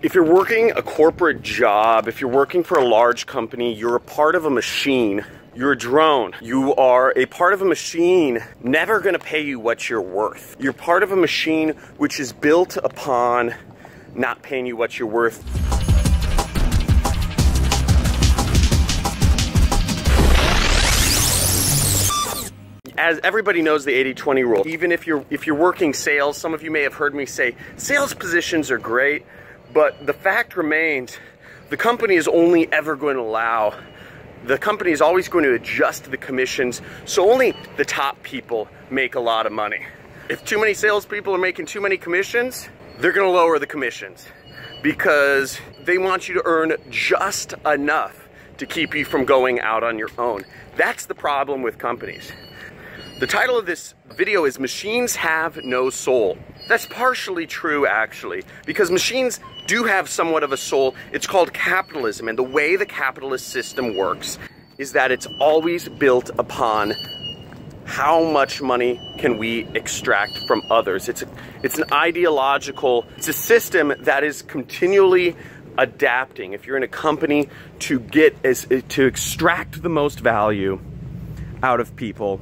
If you're working a corporate job, if you're working for a large company, you're a part of a machine. You're a drone. You are a part of a machine never gonna pay you what you're worth. You're part of a machine which is built upon not paying you what you're worth. As everybody knows the 80-20 rule, even if you're working sales, some of you may have heard me say, sales positions are great, but the fact remains, the company is only ever going to allow, the company is always going to adjust the commissions, so only the top people make a lot of money. If too many salespeople are making too many commissions, they're gonna lower the commissions because they want you to earn just enough to keep you from going out on your own. That's the problem with companies. The title of this video is Machines Have No Soul. That's partially true, actually, because machines do have somewhat of a soul. It's called capitalism, and the way the capitalist system works is that it's always built upon how much money can we extract from others. It's an ideological, it's a system that is continually adapting. If you're in a company, to extract the most value out of people,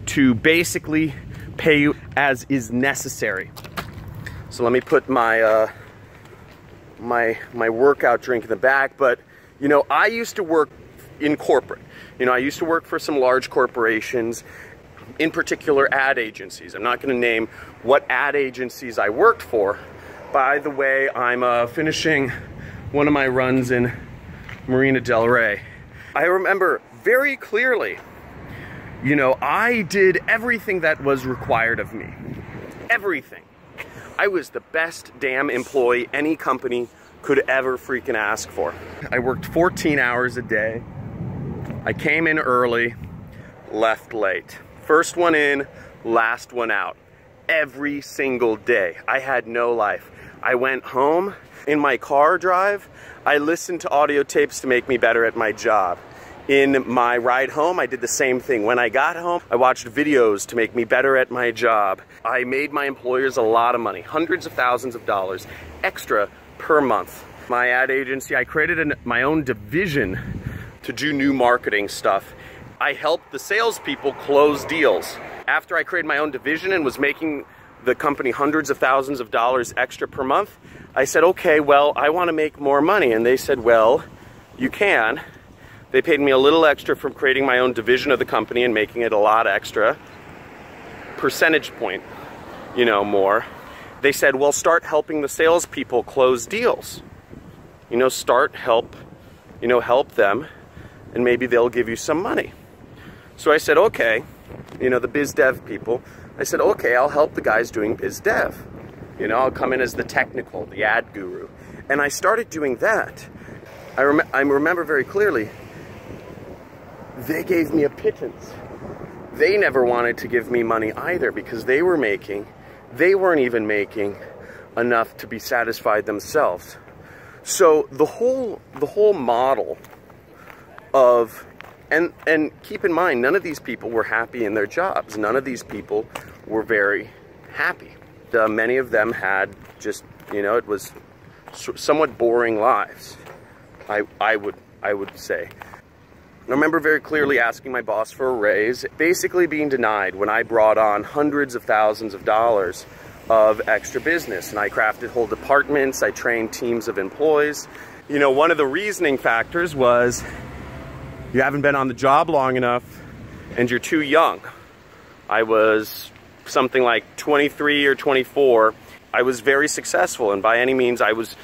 to basically pay you as is necessary. So let me put my my workout drink in the back. But you know, I used to work in corporate. You know, I used to work for some large corporations, in particular ad agencies. I'm not going to name what ad agencies I worked for. By the way, I'm finishing one of my runs in Marina del Rey. I remember very clearly, you know, I did everything that was required of me. Everything. I was the best damn employee any company could ever freaking ask for. I worked 14 hours a day. I came in early, left late. First one in, last one out. Every single day. I had no life. I went home. In my car drive, I listened to audio tapes to make me better at my job. In my ride home, I did the same thing. When I got home, I watched videos to make me better at my job. I made my employers a lot of money, hundreds of thousands of dollars extra per month. My ad agency, I created my own division to do new marketing stuff. I helped the salespeople close deals. After I created my own division and was making the company hundreds of thousands of dollars extra per month, I said, okay, well, I want to make more money. And they said, well, you can. They paid me a little extra from creating my own division of the company and making it a lot extra. Percentage point, you know, more. They said, well, start helping the salespeople close deals. You know, help them, and maybe they'll give you some money. So I said, okay, you know, the biz dev people, I said, okay, I'll help the guys doing biz dev. You know, I'll come in as the technical, the ad guru. And I started doing that. I remember very clearly, they gave me a pittance. They never wanted to give me money either because they weren't even making enough to be satisfied themselves. So the whole model of, and keep in mind, none of these people were happy in their jobs. None of these people were very happy. Many of them had just, you know, it was somewhat boring lives, I would say. I remember very clearly asking my boss for a raise, basically being denied when I brought on hundreds of thousands of dollars of extra business. And I crafted whole departments, I trained teams of employees. You know, one of the reasoning factors was, you haven't been on the job long enough and you're too young. I was something like 23 or 24. I was very successful, and by any means I was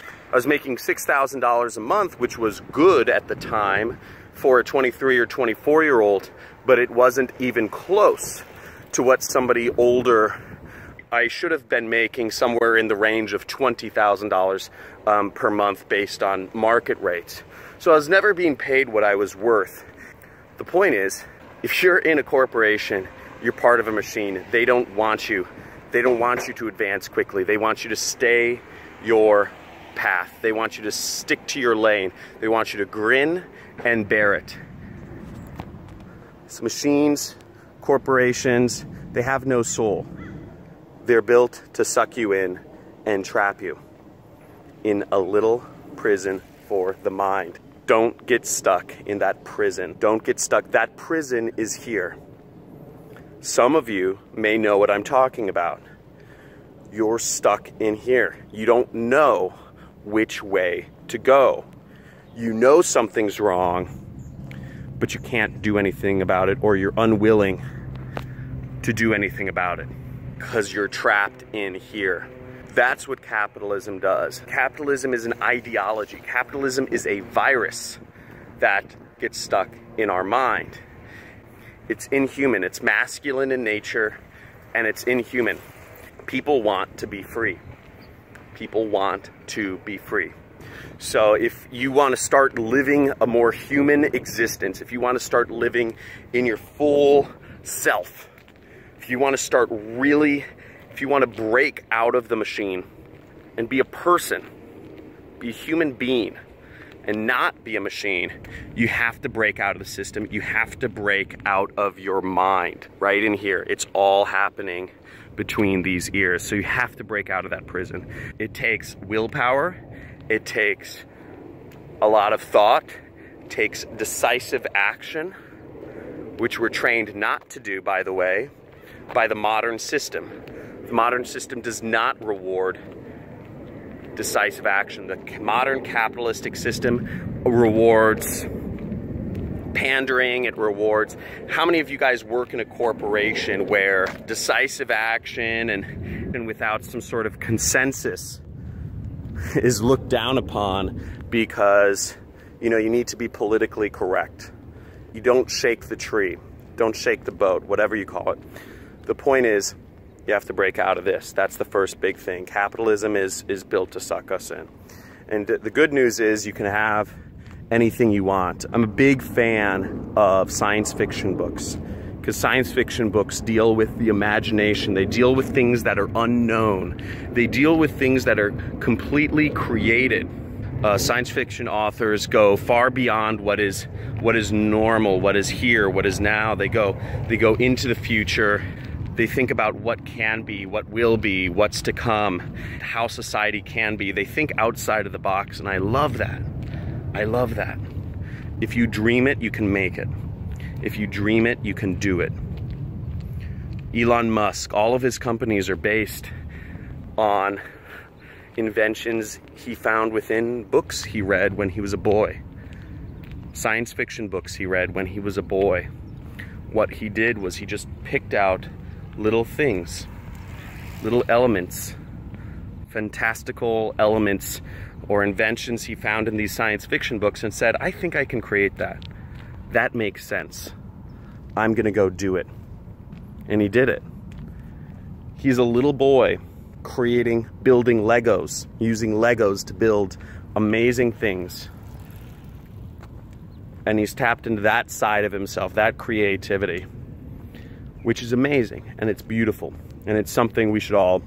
making $6,000 a month, which was good at the time for a 23 or 24-year-old, but it wasn't even close to what somebody older, I should have been making somewhere in the range of $20,000 per month based on market rates. So I was never being paid what I was worth. The point is, if you're in a corporation, you're part of a machine. They don't want you to advance quickly. They want you to stay your path. They want you to stick to your lane. They want you to grin and bear it. It's machines, corporations, they have no soul. They're built to suck you in and trap you. in a little prison for the mind. Don't get stuck in that prison. Don't get stuck. That prison is here. Some of you may know what I'm talking about. You're stuck in here. You don't know which way to go. You know something's wrong, but you can't do anything about it, or you're unwilling to do anything about it because you're trapped in here. That's what capitalism does. Capitalism is an ideology. Capitalism is a virus that gets stuck in our mind. It's inhuman. It's masculine in nature, and it's inhuman. People want to be free. People want to be free. So if you want to start living a more human existence, if you want to start living in your full self, if you want to start really, if you want to break out of the machine and be a person, be a human being, and not be a machine, you have to break out of the system. You have to break out of your mind. Right in here, it's all happening between these ears. So you have to break out of that prison. It takes willpower. It takes a lot of thought. It takes decisive action, which we're trained not to do, by the way, by the modern system. The modern system does not reward decisive action. The modern capitalistic system rewards pandering, it rewards. How many of you guys work in a corporation where decisive action and without some sort of consensus is looked down upon because, you know, you need to be politically correct? You don't shake the tree, don't shake the boat, whatever you call it. The point is, you have to break out of this. That's the first big thing. Capitalism is built to suck us in. And the good news is you can have anything you want. I'm a big fan of science fiction books, because science fiction books deal with the imagination. They deal with things that are unknown. They deal with things that are completely created. Science fiction authors go far beyond what is normal, what is here, what is now. They go into the future. They think about what can be, what will be, what's to come, how society can be. They think outside of the box, and I love that. I love that. If you dream it, you can make it. If you dream it, you can do it. Elon Musk, all of his companies are based on inventions he found within books he read when he was a boy. Science fiction books he read when he was a boy. What he did was he just picked out little things, little elements, fantastical elements or inventions he found in these science fiction books and said, I think I can create that. That makes sense. I'm gonna go do it. And he did it. He's a little boy building Legos, using Legos to build amazing things. And he's tapped into that side of himself, that creativity, which is amazing, and it's beautiful, and it's something we should all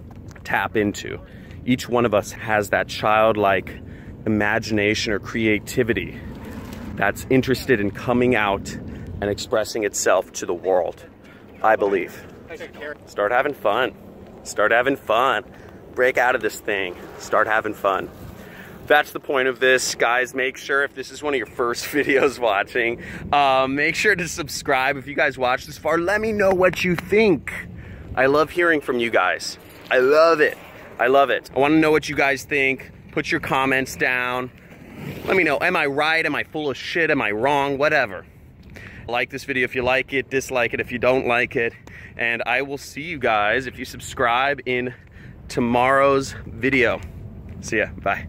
tap into. Each one of us has that childlike imagination or creativity that's interested in coming out and expressing itself to the world, I believe. Start having fun. Start having fun. Break out of this thing. Start having fun. That's the point of this, guys. Make sure, if this is one of your first videos watching, make sure to subscribe. If you guys watch this far, let me know what you think. I love hearing from you guys. I love it. I love it. I want to know what you guys think. Put your comments down. Let me know, am I right? Am I full of shit? Am I wrong? Whatever. Like this video if you like it, dislike it if you don't like it. And I will see you guys, if you subscribe, in tomorrow's video. See ya. Bye.